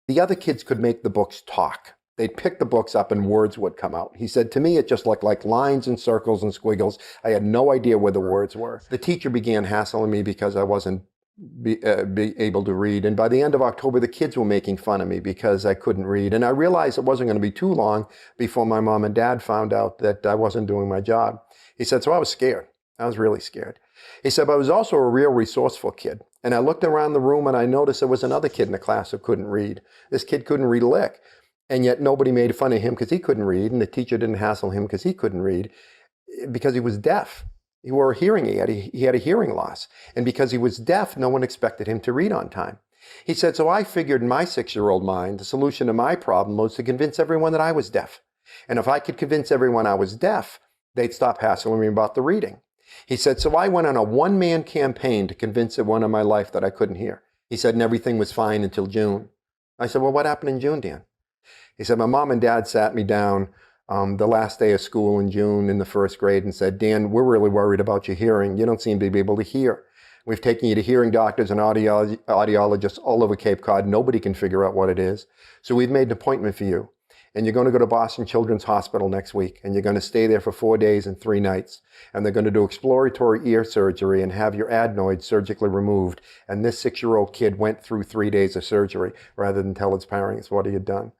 The other kids could make the books talk. They'd pick the books up and words would come out. He said, to me, it just looked like lines and circles and squiggles. I had no idea where the words were. The teacher began hassling me because I wasn't be able to read. And by the end of October, the kids were making fun of me because I couldn't read. And I realized it wasn't going to be too long before my mom and dad found out that I wasn't doing my job. He said, so I was scared. I was really scared. He said, but I was also a real resourceful kid. And I looked around the room and I noticed there was another kid in the class who couldn't read. This kid couldn't read a lick. And yet nobody made fun of him because he couldn't read. And the teacher didn't hassle him because he couldn't read, because he was deaf. He wore a hearing aid. He had a hearing loss. And because he was deaf, no one expected him to read on time. He said, so I figured in my 6-year-old mind, the solution to my problem was to convince everyone that I was deaf. And if I could convince everyone I was deaf, they'd stop hassling me about the reading. He said, so I went on a one-man campaign to convince everyone in my life that I couldn't hear. He said, and everything was fine until June. I said, well, what happened in June, Dan? He said, my mom and dad sat me down the last day of school in June in the first grade and said, Dan, we're really worried about your hearing. You don't seem to be able to hear. We've taken you to hearing doctors and audiologists all over Cape Cod. Nobody can figure out what it is. So we've made an appointment for you. And you're going to go to Boston Children's Hospital next week. And you're going to stay there for 4 days and 3 nights. And they're going to do exploratory ear surgery and have your adenoids surgically removed. And this 6-year-old kid went through 3 days of surgery rather than tell his parents what he had done.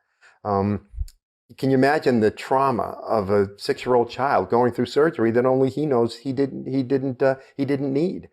Can you imagine the trauma of a 6-year-old child going through surgery that only he knows he didn't need?